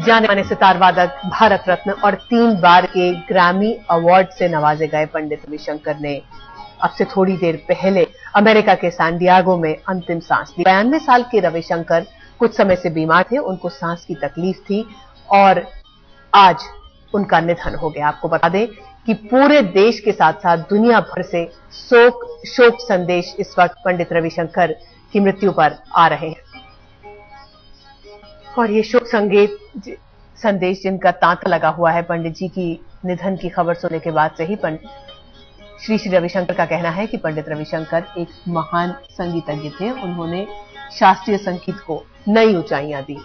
जाने माने सितार वादक, भारत रत्न और 3 बार के ग्रैमी अवार्ड से नवाजे गए पंडित रविशंकर ने अब से थोड़ी देर पहले अमेरिका के सैन डिएगो में अंतिम सांस ली। 92 साल के रविशंकर कुछ समय से बीमार थे, उनको सांस की तकलीफ थी और आज उनका निधन हो गया। आपको बता दें कि पूरे देश के साथ साथ दुनिया भर से शोक संदेश इस वक्त पंडित रविशंकर की मृत्यु पर आ रहे हैं और ये शोक संदेश जिनका तांता लगा हुआ है पंडित जी की निधन की खबर सुनने के बाद से ही श्री रविशंकर का कहना है कि पंडित रविशंकर एक महान संगीतज्ञ थे। उन्होंने शास्त्रीय संगीत को नई ऊंचाइयां दी।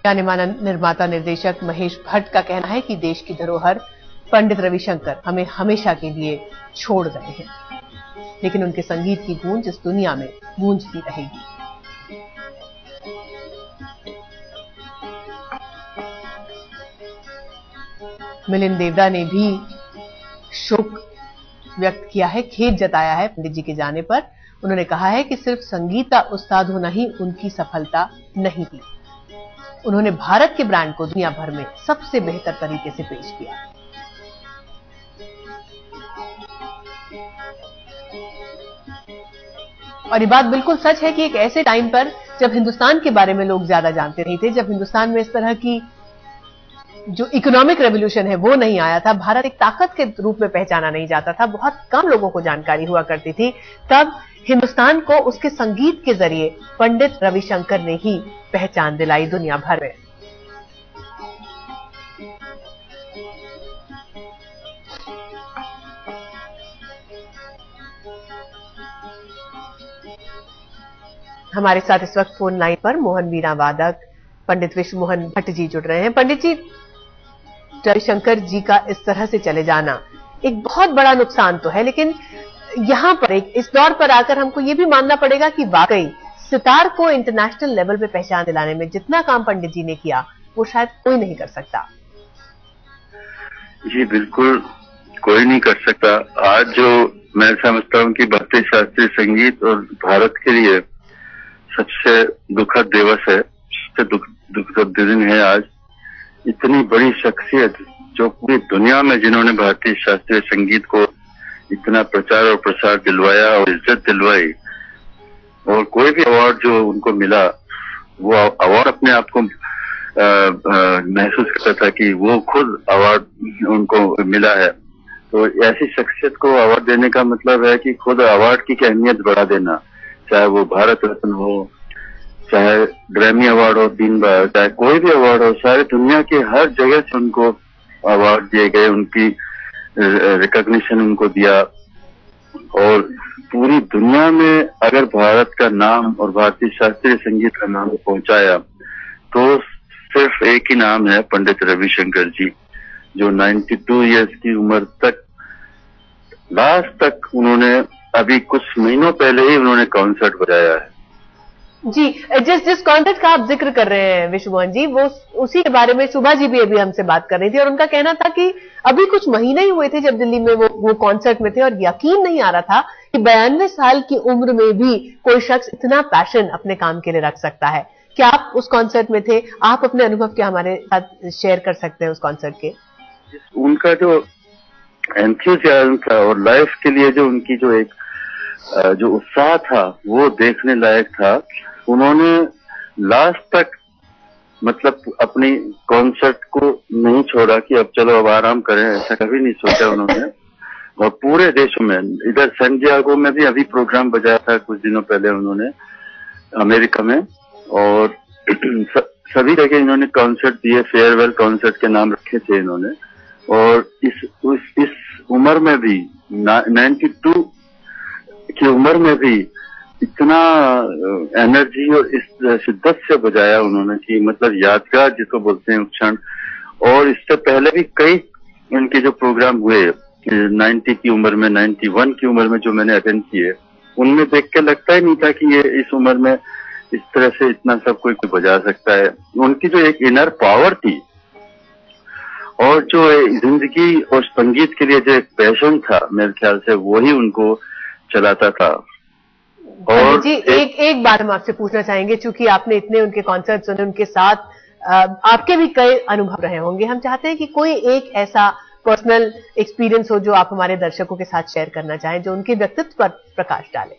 जाने माना निर्माता निर्देशक महेश भट्ट का कहना है कि देश की धरोहर पंडित रविशंकर हमें हमेशा के लिए छोड़ गए हैं, लेकिन उनके संगीत की गूंज इस दुनिया में गूंजती रहेगी। मिलिंद देवरा ने भी शोक व्यक्त किया है, खेद जताया है पंडित जी के जाने पर। उन्होंने कहा है कि सिर्फ संगीत का उस्ताद होना ही उनकी सफलता नहीं थी, उन्होंने भारत के ब्रांड को दुनिया भर में सबसे बेहतर तरीके से पेश किया। और ये बात बिल्कुल सच है कि एक ऐसे टाइम पर जब हिंदुस्तान के बारे में लोग ज्यादा जानते नहीं थे, जब हिंदुस्तान में इस तरह की जो इकोनॉमिक रेवोल्यूशन है वो नहीं आया था, भारत एक ताकत के रूप में पहचाना नहीं जाता था, बहुत कम लोगों को जानकारी हुआ करती थी, तब हिंदुस्तान को उसके संगीत के जरिए पंडित रविशंकर ने ही पहचान दिलाई दुनिया भर में। हमारे साथ इस वक्त फोन लाइन पर मोहन वीणा वादक पंडित विश्व मोहन भट्ट जी जुड़ रहे हैं। पंडित जी, रविशंकर जी का इस तरह से चले जाना एक बहुत बड़ा नुकसान तो है, लेकिन यहां पर इस दौर पर आकर हमको ये भी मानना पड़ेगा कि वाकई सितार को इंटरनेशनल लेवल पे पहचान दिलाने में जितना काम पंडित जी ने किया वो शायद कोई नहीं कर सकता। जी बिल्कुल, कोई नहीं कर सकता। आज जो मैं समझता हूँ कि भारतीय शास्त्रीय संगीत और भारत के लिए सबसे दुखद दिवस है, सबसे दुखद दिन है आज। इतनी बड़ी शख्सियत जो पूरी दुनिया में जिन्होंने भारतीय शास्त्रीय संगीत को इतना प्रचार और प्रसार दिलवाया और इज्जत दिलवाई, और कोई भी अवार्ड जो उनको मिला वो अवार्ड अपने आप को महसूस करता था कि वो खुद अवार्ड उनको मिला है। तो ऐसी शख्सियत को अवार्ड देने का मतलब है कि खुद अवार्ड की अहमियत बढ़ा देना, चाहे वो भारत रत्न हो, चाहे ग्रैमी अवार्ड हो 3 बार, चाहे कोई भी अवार्ड हो, सारी दुनिया के हर जगह से उनको अवार्ड दिए गए, उनकी रिकॉग्निशन उनको दिया। और पूरी दुनिया में अगर भारत का नाम और भारतीय शास्त्रीय संगीत का नाम पहुंचाया तो सिर्फ एक ही नाम है, पंडित रविशंकर जी, जो 92 इयर्स की उम्र तक लास्ट तक उन्होंने, अभी कुछ महीनों पहले ही उन्होंने कॉन्सर्ट बजाया है। जी, जिस कॉन्सर्ट का आप जिक्र कर रहे हैं विश्व मोहन जी, वो उसी के बारे में सुभा जी भी अभी हमसे बात कर रही थी और उनका कहना था कि अभी कुछ महीने ही हुए थे जब दिल्ली में वो कॉन्सर्ट में थे और यकीन नहीं आ रहा था कि 92 साल की उम्र में भी कोई शख्स इतना पैशन अपने काम के लिए रख सकता है। क्या आप उस कॉन्सर्ट में थे? आप अपने अनुभव क्या हमारे साथ शेयर कर सकते हैं उस कॉन्सर्ट के? उनका जो एंथुसियाज्म था और लाइफ के लिए जो उनकी जो एक जो उत्साह था वो देखने लायक था। उन्होंने लास्ट तक मतलब अपनी कॉन्सर्ट को नहीं छोड़ा कि अब चलो अब आराम करें, ऐसा कभी नहीं सोचा उन्होंने। और पूरे देशों में, इधर सैन डिएगो में भी अभी प्रोग्राम बजाया था कुछ दिनों पहले उन्होंने अमेरिका में, और सभी जगह इन्होंने कॉन्सर्ट दिए, फेयरवेल कॉन्सर्ट के नाम रखे थे इन्होंने। और इस उम्र में भी 92 की उम्र में भी इतना एनर्जी और इस शिद्दत से बजाया उन्होंने कि मतलब यादगार जिसको बोलते हैं क्षण। और इससे पहले भी कई उनके जो प्रोग्राम हुए 90 की उम्र में, 91 की उम्र में जो मैंने अटेंड किए, उनमें देख के लगता ही नहीं था कि ये इस उम्र में इस तरह से इतना सब कोई बजा सकता है। उनकी जो एक इनर पावर थी और जो जिंदगी और संगीत के लिए जो एक पैशन था, मेरे ख्याल से वही उनको चलाता था। और जी एक बात हम आपसे पूछना चाहेंगे, चूंकि आपने इतने उनके कॉन्सर्ट सुने, उनके साथ आपके भी कई अनुभव रहे होंगे, हम चाहते हैं कि कोई एक ऐसा पर्सनल एक्सपीरियंस हो जो आप हमारे दर्शकों के साथ शेयर करना चाहें, जो उनके व्यक्तित्व पर प्रकाश डाले।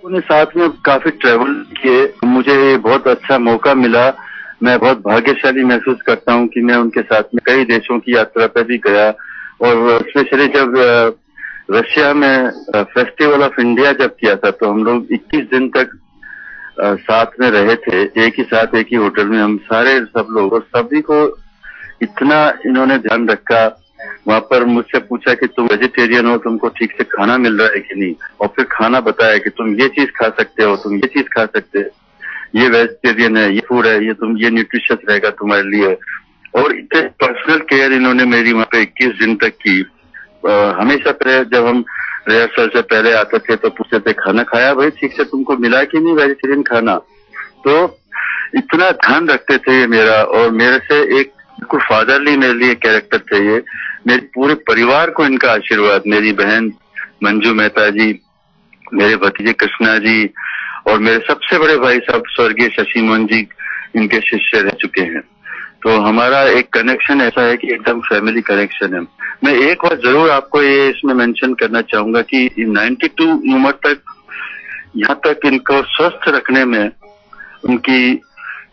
उन्हें साथ में काफी ट्रैवल किए, मुझे बहुत अच्छा मौका मिला। मैं बहुत भाग्यशाली महसूस करता हूं कि मैं उनके साथ में कई देशों की यात्रा पर भी गया, और स्पेशली जब रशिया में फेस्टिवल ऑफ इंडिया जब किया था, तो हम लोग 21 दिन तक साथ में रहे थे, एक ही साथ एक ही होटल में हम सारे सब लोग, और सभी को इतना इन्होंने ध्यान रखा। वहां पर मुझसे पूछा कि तुम वेजिटेरियन हो, तुमको ठीक से खाना मिल रहा है कि नहीं, और फिर खाना बताया कि तुम ये चीज खा सकते हो, तुम ये चीज खा सकते हो, ये वेजिटेरियन है, ये फूड है, ये न्यूट्रिशियस रहेगा तुम्हारे लिए। और इतने पर्सनल केयर इन्होंने मेरी वहां पे 21 दिन तक की। हमेशा जब हम रिहर्सल से पहले आते थे तो पूछते थे खाना खाया भाई, ठीक से तुमको मिला कि नहीं वेजिटेरियन खाना। तो इतना ध्यान रखते थे ये मेरा, और मेरे से एक बिल्कुल फादरली मेरे लिए कैरेक्टर थे ये। मेरे पूरे परिवार को इनका आशीर्वाद, मेरी बहन मंजू मेहता जी, मेरे भतीजे कृष्णा जी, और मेरे सबसे बड़े भाई साहब स्वर्गीय शशि मोहन जी इनके शिष्य रह चुके हैं। तो हमारा एक कनेक्शन ऐसा है कि एकदम फैमिली कनेक्शन है। मैं एक बार जरूर आपको ये इसमें मेंशन करना चाहूंगा कि 92 उम्र तक, यहाँ तक इनको स्वस्थ रखने में उनकी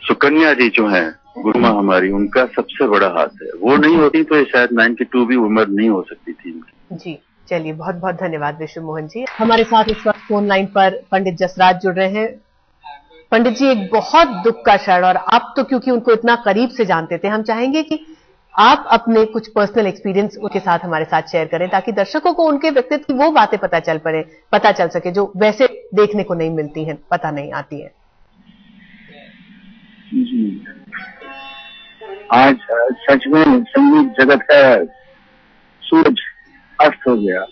सुकन्या जी जो है गुरु माँ हमारी, उनका सबसे बड़ा हाथ है। वो नहीं होती तो शायद 92 भी उम्र नहीं हो सकती थी इनकी। जी चलिए, बहुत बहुत धन्यवाद विश्व मोहन जी। हमारे साथ इस वक्त फोन लाइन पर पंडित जसराज जुड़ रहे हैं। पंडित जी, एक बहुत दुख का क्षण, और आप तो क्योंकि उनको इतना करीब से जानते थे, हम चाहेंगे कि आप अपने कुछ पर्सनल एक्सपीरियंस उनके साथ हमारे साथ शेयर करें, ताकि दर्शकों को उनके व्यक्तित्व की वो बातें पता चल सके जो वैसे देखने को नहीं मिलती हैं, पता नहीं आती है। जी, आज सच में संगीत जगत का सूरज अस्त हो गया।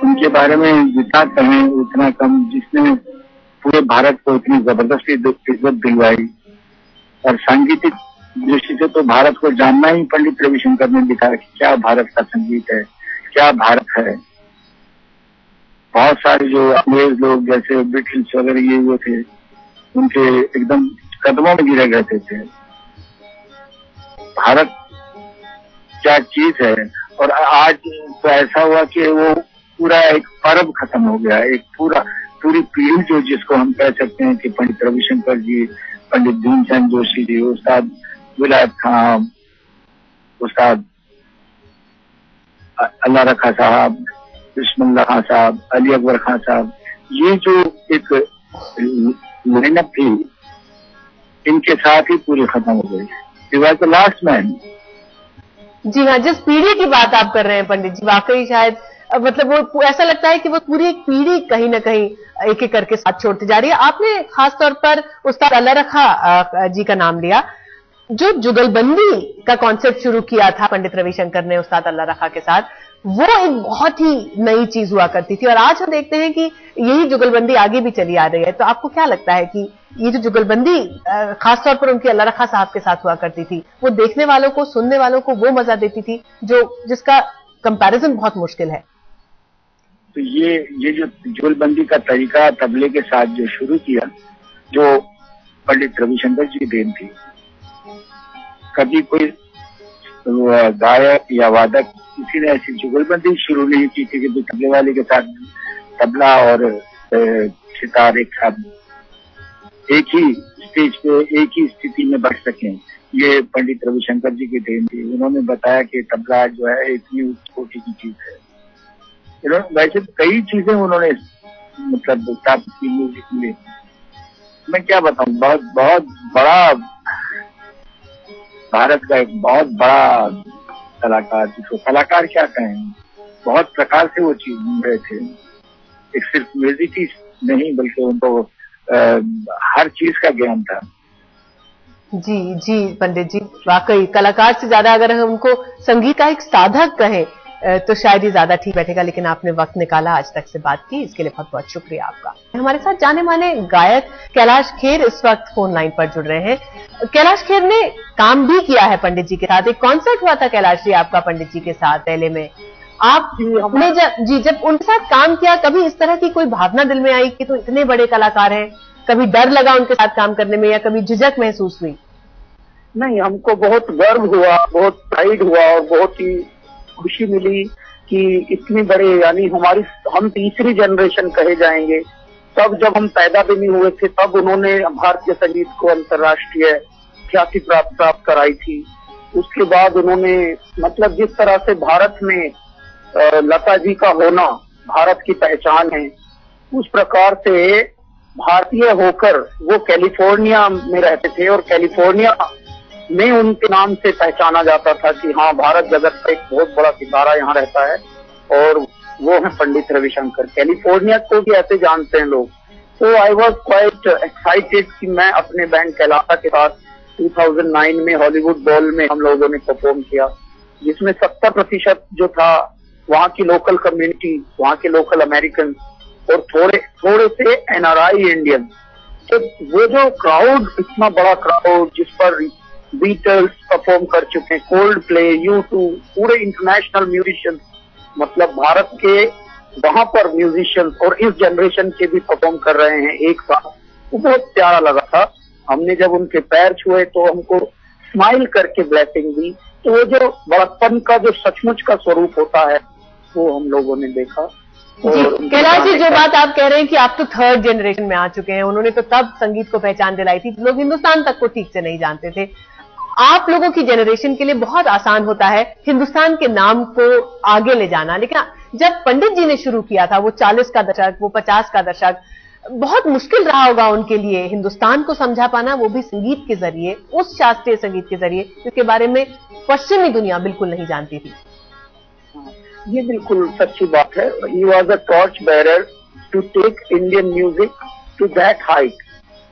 उनके बारे में जितना कहें उतना कम, जिसने पूरे भारत को इतनी जबरदस्त इज्जत दिलवाई, और सांगीतिक दृष्टि से तो भारत को जानना ही पंडित रविशंकर ने दिखाया कि क्या भारत का संगीत है, क्या भारत है। बहुत सारे जो अंग्रेज लोग जैसे ब्रिटिश वगैरह ये वो थे, उनके एकदम कदमों में गिरे रहते थे। भारत क्या चीज है, और आज तो ऐसा हुआ कि वो पूरा एक पर्व खत्म हो गया। एक पूरी पीढ़ी जो, जिसको हम कह सकते हैं कि पंडित रविशंकर जी, पंडित भीमसेन जोशी जी, उस्ताद विलायत खान, उस्ताद अल्लाह रखा साहब, बिस्मिल्लाह खान साहब, अली अकबर खान साहब, ये जो एक लाइनअप थी, इनके साथ ही पूरी खत्म हो गई। He was the last man. जी हाँ, जिस पीढ़ी की बात आप कर रहे हैं पंडित जी, वाकई शायद मतलब वो ऐसा लगता है कि वो पूरी एक पीढ़ी कहीं ना कहीं एक एक करके साथ छोड़ती जा रही है। आपने खासतौर पर उस्ताद अल्लाह रखा जी का नाम लिया, जो जुगलबंदी का कॉन्सेप्ट शुरू किया था पंडित रविशंकर ने उस्ताद अल्लाह रखा के साथ, वो एक बहुत ही नई चीज हुआ करती थी, और आज हम देखते हैं कि यही जुगलबंदी आगे भी चली आ रही है। तो आपको क्या लगता है कि ये जो जुगलबंदी खासतौर पर उनकी अल्लाह रखा साहब के साथ हुआ करती थी, वो देखने वालों को, सुनने वालों को वो मजा देती थी जिसका कंपैरिजन बहुत मुश्किल है? तो ये जो जुगलबंदी का तरीका तबले के साथ जो शुरू किया, जो पंडित रविशंकर जी की देन थी। कभी कोई गायक या वादक किसी ने ऐसी जुगलबंदी शुरू नहीं की थी कि तबले वाले के साथ तबला और सितार एक साथ एक ही स्टेज पे एक ही स्थिति में बैठ सकें। ये पंडित रविशंकर जी की देन थी। उन्होंने बताया कि तबला जो है इतनी उच्च कोटि की चीज है। वैसे कई चीजें उन्होंने मतलब स्थापित की म्यूजिक में। मैं क्या बताऊं, बहुत बड़ा भारत का एक बहुत बड़ा कलाकार, जिसको कलाकार क्या कहें, बहुत प्रकार से वो चीज ढूंढ रहे थे। एक सिर्फ म्यूजिक ही नहीं बल्कि उनको हर चीज का ज्ञान था। जी पंडित जी, वाकई कलाकार से ज्यादा अगर हम उनको संगीत का एक साधक कहें, तो शायद ही ज्यादा ठीक बैठेगा, लेकिन आपने वक्त निकाला आज तक से बात की, इसके लिए बहुत बहुत शुक्रिया आपका। हमारे साथ जाने माने गायक कैलाश खेर इस वक्त फोन लाइन पर जुड़ रहे हैं। कैलाश खेर ने काम भी किया है पंडित जी के साथ, एक कॉन्सर्ट हुआ था कैलाश जी आपका पंडित जी के साथ पहले में। आपने जब उनके साथ काम किया, कभी इस तरह की कोई भावना दिल में आई कि तो इतने बड़े कलाकार हैं, कभी डर लगा उनके साथ काम करने में या कभी झिझक महसूस हुई? नहीं, हमको बहुत गर्व हुआ, बहुत प्राइड हुआ और बहुत ही खुशी मिली कि इतनी बड़े, यानी हम तीसरी जनरेशन कहे जाएंगे। तब जब हम पैदा भी नहीं हुए थे तब उन्होंने भारतीय संगीत को अंतर्राष्ट्रीय ख्याति प्राप्त कराई थी। उसके बाद उन्होंने मतलब जिस तरह से भारत में लता जी का होना भारत की पहचान है, उस प्रकार से भारतीय होकर वो कैलिफोर्निया में रहते थे और कैलिफोर्निया में उनके नाम से पहचाना जाता था कि हाँ, भारत जगत का एक बहुत बड़ा सितारा यहाँ रहता है और वो है पंडित रविशंकर। कैलिफोर्निया को भी ऐसे जानते हैं लोग। तो आई वॉज क्वाइट एक्साइटेड कि मैं अपने बैंड कैलाशा के साथ 2009 में हॉलीवुड बॉल में हम लोगों ने परफॉर्म किया, जिसमें 70% जो था वहाँ की लोकल कम्युनिटी, वहाँ के लोकल अमेरिकन और थोड़े से एनआरआई इंडियन। तो वो जो क्राउड, इतना बड़ा क्राउड जिस पर बीटल्स परफॉर्म कर चुके हैं, कोल्ड प्ले, U2, पूरे इंटरनेशनल म्यूजिशियंस, मतलब भारत के वहां पर म्यूजिशियंस और इस जनरेशन के भी परफॉर्म कर रहे हैं एक साथ, वो बहुत प्यारा लगा था। हमने जब उनके पैर छुए तो हमको स्माइल करके ब्लेसिंग दी। तो वो जो बड़प्पन का जो सचमुच का स्वरूप होता है वो हम लोगों ने देखा। जी कैलाश जी, जो बात आप कह रहे हैं कि आप तो थर्ड जनरेशन में आ चुके हैं, उन्होंने तो तब संगीत को पहचान दिलाई थी, लोग हिंदुस्तान तक को ठीक से नहीं जानते थे। आप लोगों की जनरेशन के लिए बहुत आसान होता है हिंदुस्तान के नाम को आगे ले जाना, लेकिन जब पंडित जी ने शुरू किया था वो 40 का दशक, वो 50 का दशक, बहुत मुश्किल रहा होगा उनके लिए हिंदुस्तान को समझा पाना, वो भी संगीत के जरिए, उस शास्त्रीय संगीत के जरिए जिसके बारे में पश्चिमी दुनिया बिल्कुल नहीं जानती थी। ये बिल्कुल सच्ची बात है। He was a torch bearer to take Indian music to that height.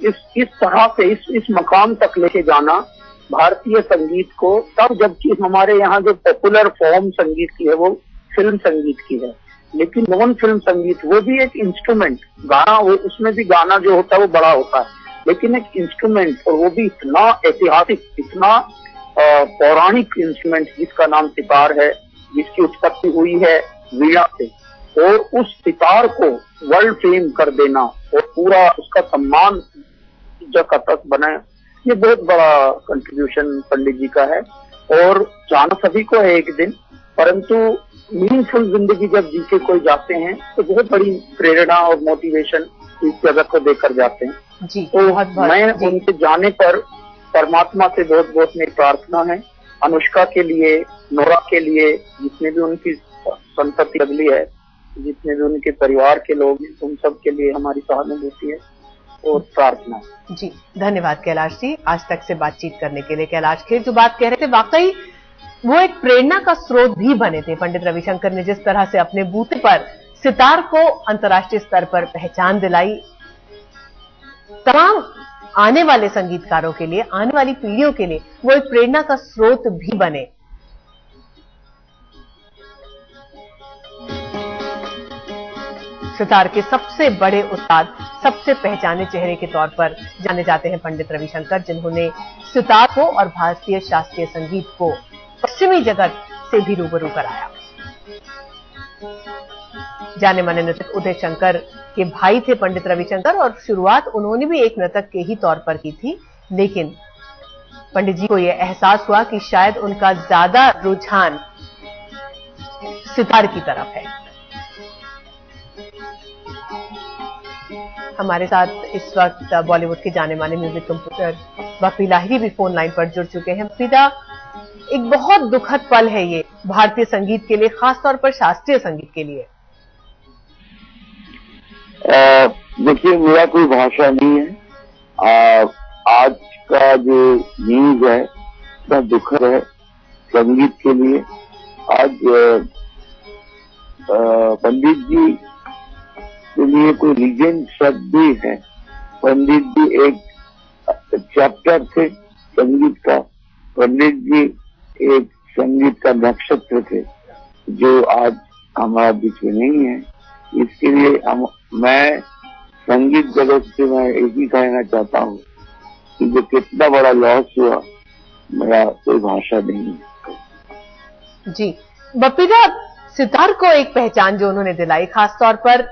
इस तरह से इस मकाम तक लेके जाना भारतीय संगीत को, तब जबकि हमारे यहाँ जो पॉपुलर फॉर्म संगीत की है वो फिल्म संगीत की है, लेकिन नॉन फिल्म संगीत वो भी एक इंस्ट्रूमेंट, गाना, वो उसमें भी गाना जो होता है वो बड़ा होता है, लेकिन एक इंस्ट्रूमेंट, और वो भी इतना ऐतिहासिक, इतना पौराणिक इंस्ट्रूमेंट जिसका नाम सितार है, जिसकी उत्पत्ति हुई है वीणा से, और उस सितार को वर्ल्ड फेम कर देना और पूरा उसका सम्मान जगह तक बनाए, ये बहुत बड़ा कंट्रीब्यूशन पंडित जी का है। और जाना सभी को है एक दिन, परंतु मीनिंगफुल जिंदगी जब जी के कोई जाते हैं तो बहुत बड़ी प्रेरणा और मोटिवेशन इस जगह को देकर जाते हैं। जी, तो मैं उनके जाने पर परमात्मा से बहुत बहुत मेरी प्रार्थना है, अनुष्का के लिए, नोरा के लिए, जितने भी उनकी संतति अगली है, जितने भी उनके परिवार के लोग हैं, उन सब के लिए हमारी सहानुभूति है और प्रार्थना। जी धन्यवाद कैलाश जी, आज तक से बातचीत करने के लिए। कैलाश खेर जो बात कह रहे थे, वाकई वो एक प्रेरणा का स्रोत भी बने थे। पंडित रविशंकर ने जिस तरह से अपने बूते पर सितार को अंतर्राष्ट्रीय स्तर पर पहचान दिलाई, तमाम आने वाले संगीतकारों के लिए, आने वाली पीढ़ियों के लिए वो एक प्रेरणा का स्रोत भी बने। सितार के सबसे बड़े उस्ताद, सबसे पहचाने चेहरे के तौर पर जाने जाते हैं पंडित रविशंकर, जिन्होंने सितार को और भारतीय शास्त्रीय संगीत को पश्चिमी जगत से भी रूबरू कराया। जाने माने नृतक उदय शंकर के भाई थे पंडित रविशंकर, और शुरुआत उन्होंने भी एक नृतक के ही तौर पर की थी, लेकिन पंडित जी को यह एहसास हुआ कि शायद उनका ज्यादा रुझान सितार की तरफ है। हमारे साथ इस वक्त बॉलीवुड के जाने माने म्यूजिक कंपोजर वफी लाहिरी भी फोन लाइन पर जुड़ चुके हैं। फिदा, एक बहुत दुखद पल है ये भारतीय संगीत के लिए, खासतौर पर शास्त्रीय संगीत के लिए। देखिए, मेरा कोई भाषा नहीं है। आज का जो न्यूज है इतना दुखद है संगीत के लिए। आज पंडित जी के लिए कोई लीजेंड शब्द भी है। पंडित जी एक चैप्टर थे संगीत का, पंडित जी एक संगीत का नक्षत्र थे। जो आज हमारा बीच में नहीं है। इसके लिए मैं संगीत जगत से मैं एक ही कहना चाहता हूँ कि जो कितना बड़ा लॉस हुआ, मेरा कोई भाषा नहीं है। जी, बप्पीदा सितार को एक पहचान जो उन्होंने दिलाई, खासतौर पर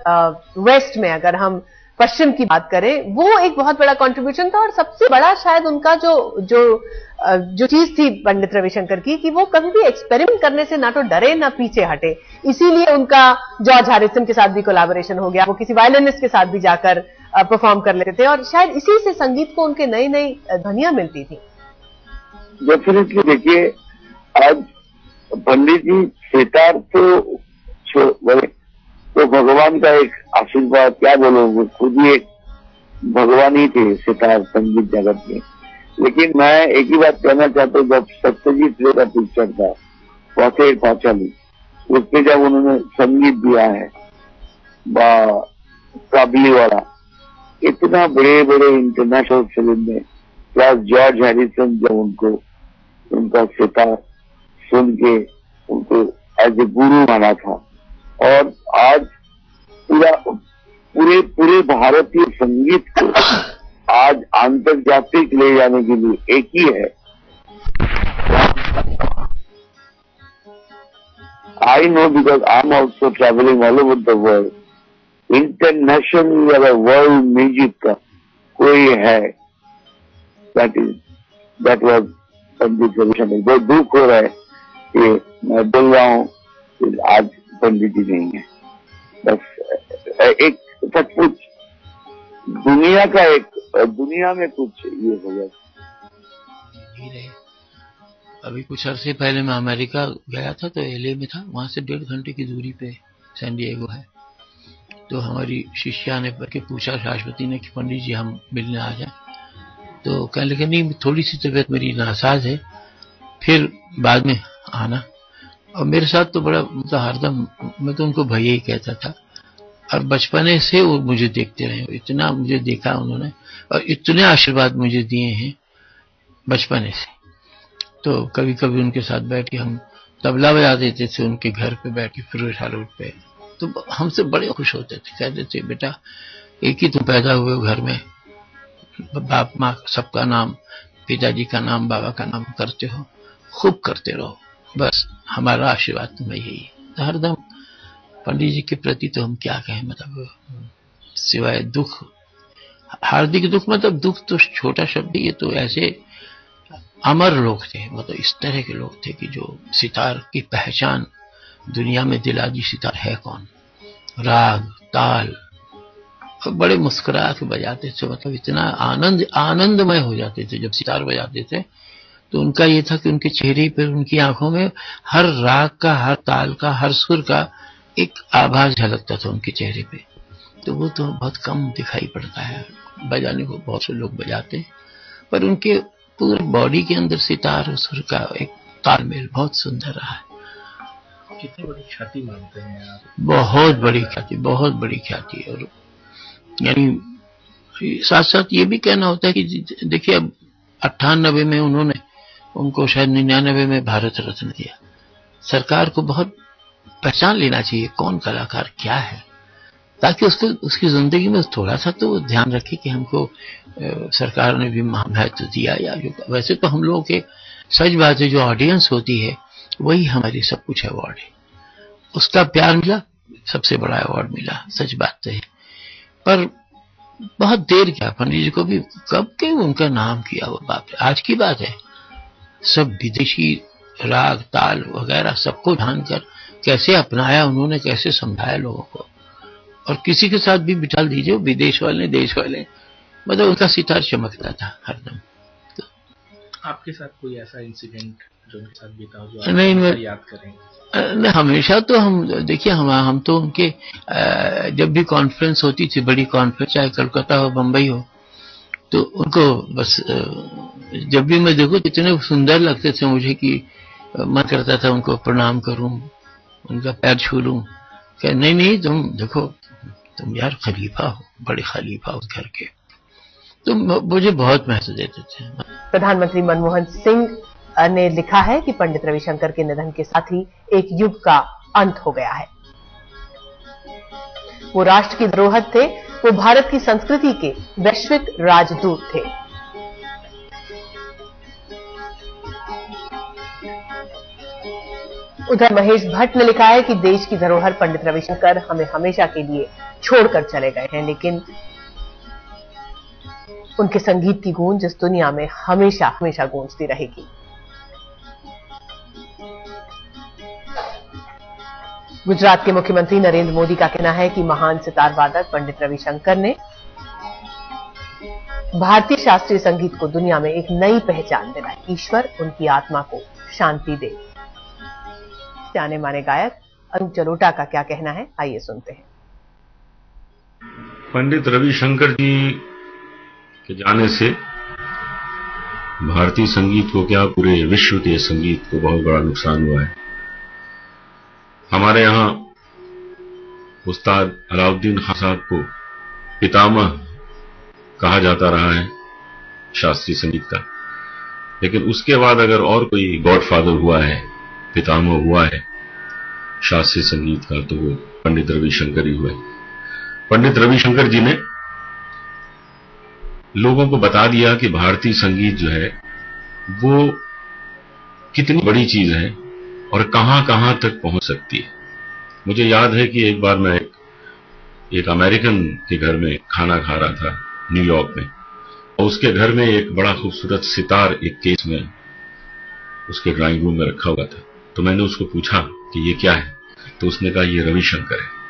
वेस्ट में अगर हम पश्चिम की बात करें, वो एक बहुत बड़ा कंट्रीब्यूशन था। और सबसे बड़ा शायद उनका जो चीज थी पंडित रविशंकर की, कि वो कभी भी एक्सपेरिमेंट करने से ना तो डरे ना पीछे हटे। इसीलिए उनका जॉर्ज हैरिसन के साथ भी कोलैबोरेशन हो गया, वो किसी वायलिनिस्ट के साथ भी जाकर परफॉर्म कर लेते थे, और शायद इसी से संगीत को उनके नई नई ध्वनियां मिलती थी। डेफिनेटली देखिए, आज पंडित जी सितार तो भगवान का एक आशीर्वाद, क्या बोलोगे, खुद ही एक भगवान ही थे सितार संगीत जगत में। लेकिन मैं एक ही बात कहना चाहता हूँ, जब सत्यजीत रे का पिक्चर था पौथे पांचाली, उस पे जब उन्होंने संगीत दिया है काबली वाला, इतना बड़े बड़े इंटरनेशनल फिल्म में, प्लस जॉर्ज हैरिसन जब उनका सितार सुन के उनको एज ए गुरु माना था। और आज पूरे भारतीय संगीत को आज अंतर्जातिक ले जाने के लिए एक ही है। I know because I am also travelling all over the world, international अगर वर्ल्ड म्यूजिक का कोई है, दैट वाज पंडित रविशंकर। बहुत दुख हो रहा है कि मैं बोल रहा हूँ कि आज पंडित जी नहीं है। बस एक सचमुच दुनिया में कुछ ये हो गया। अभी कुछ अरसे पहले मैं अमेरिका गया था, तो एलए में था, वहां से 1.5 घंटे की दूरी पे सैन डिएगो है। तो हमारी शिष्या ने पूछा शाश्वती ने कि पंडित जी हम मिलने आ जाए, तो कहने लगे नहीं, थोड़ी सी तबीयत मेरी नासाज है, फिर बाद में आना। और मेरे साथ तो बड़ा मतलब हरदम मैं तो उनको भैया ही कहता था, और बचपने से वो मुझे देखते रहे, इतना मुझे देखा उन्होंने और इतने आशीर्वाद मुझे दिए हैं बचपने से। तो कभी कभी उनके साथ बैठ के हम तबला बजा देते थे उनके घर पे बैठ के फिरोजशाह रोड पे, तो हमसे बड़े खुश होते थे, कहते थे बेटा एक ही तुम पैदा हुए हो घर में, बाप माँ सबका नाम, पिताजी का नाम, बाबा का नाम करते हो, खूब करते रहो, बस हमारा आशीर्वाद तुम्हें यही है। हरदम पंडित जी के प्रति तो हम क्या कहें, मतलब सिवाय दुख, हार्दिक दुख, मतलब दुख तो छोटा शब्द, ये तो ऐसे अमर लोग थे, मतलब इस तरह के लोग थे कि जो सितार की पहचान दुनिया में दिला दी, सितार है कौन, राग ताल, बड़े मुस्कुरा के बजाते थे, मतलब इतना आनंदमय हो जाते थे जब सितार बजाते थे। तो उनका ये था कि उनके चेहरे पर, उनकी आंखों में हर राग का, हर ताल का, हर सुर का एक आभास झलकता था उनके चेहरे पे। तो वो तो बहुत कम दिखाई पड़ता है, बजाने को बहुत से लोग बजाते हैं, पर उनके पूरे बॉडी के अंदर सितार और सुर का एक तालमेल बहुत सुंदर रहा है। कितनी बड़ी ख्याति मानते हैं आप? बहुत बड़ी ख्याति, बहुत बड़ी ख्याति। और यानी साथ साथ ये भी कहना होता है कि देखिए, अब 98 में उन्होंने उनको शायद 99 में भारत रत्न दिया। सरकार को बहुत पहचान लेना चाहिए कौन कलाकार क्या है, ताकि उसको उसकी जिंदगी में थोड़ा सा तो ध्यान रखे कि हमको सरकार ने भी महत्व दिया। या जो वैसे तो हम लोगों के, सच बात है, जो ऑडियंस होती है वही हमारी सब कुछ अवार्ड है, उसका प्यार मिला, सबसे बड़ा अवार्ड मिला, सच बात तो है। पर बहुत देर क्या, पंडित जी को भी कब के उनका नाम किया वो, बाप रे, आज की बात है। सब विदेशी राग ताल वगैरह सबको जानकर कैसे अपनाया उन्होंने, कैसे समझाया लोगों को। और किसी के साथ भी बिठा दीजिए, विदेश वाले देश वाले, मतलब उनका सितार चमकता था हरदम। तो आपके साथ कोई ऐसा इंसिडेंट जो उनके साथ बीता हो, जो नहीं, आप याद करें? नहीं, हमेशा तो हम देखिए, हम तो उनके जब भी कॉन्फ्रेंस होती थी, बड़ी कॉन्फ्रेंस, चाहे कलकत्ता हो बम्बई हो, तो उनको बस जब भी मैं देखूं इतने सुंदर लगते थे मुझे कि मन करता था उनको प्रणाम करूं, उनका पैर छू लूं। कह नहीं तुम देखो, तुम यार खलीफा हो, बड़े खलीफा उस घर के, तुम मुझे बहुत महत्व देते थे। प्रधानमंत्री मनमोहन सिंह ने लिखा है कि पंडित रविशंकर के निधन के साथ ही एक युग का अंत हो गया है। वो राष्ट्र की धरोहर थे, वो भारत की संस्कृति के वैश्विक राजदूत थे। उधर महेश भट्ट ने लिखा है कि देश की धरोहर पंडित रविशंकर हमें हमेशा के लिए छोड़कर चले गए हैं, लेकिन उनके संगीत की गूंज इस दुनिया में हमेशा हमेशा गूंजती रहेगी। गुजरात के मुख्यमंत्री नरेंद्र मोदी का कहना है कि महान सितार वादक पंडित रविशंकर ने भारतीय शास्त्रीय संगीत को दुनिया में एक नई पहचान दिलाई। ईश्वर उनकी आत्मा को शांति दे। जाने माने गायक अनूप जलोटा का क्या कहना है, आइए सुनते हैं। पंडित रविशंकर जी के जाने से भारतीय संगीत को क्या, पूरे विश्व के संगीत को बहुत बड़ा नुकसान हुआ है। हमारे यहां उस्ताद अलाउद्दीन खान साहब को पितामह कहा जाता रहा है शास्त्रीय संगीत का, लेकिन उसके बाद अगर और कोई गॉडफादर हुआ है, पितामह हुआ है शास्त्रीय संगीत का, तो वो पंडित रविशंकर ही हुए। पंडित रविशंकर जी ने लोगों को बता दिया कि भारतीय संगीत जो है वो कितनी बड़ी चीज है और कहां कहां तक पहुंच सकती है। मुझे याद है कि एक बार मैं एक अमेरिकन के घर में खाना खा रहा था न्यूयॉर्क में, और उसके घर में एक बड़ा खूबसूरत सितार एक केस में उसके ड्राइंग रूम में रखा हुआ था। तो मैंने उसको पूछा कि ये क्या है, तो उसने कहा ये रविशंकर है।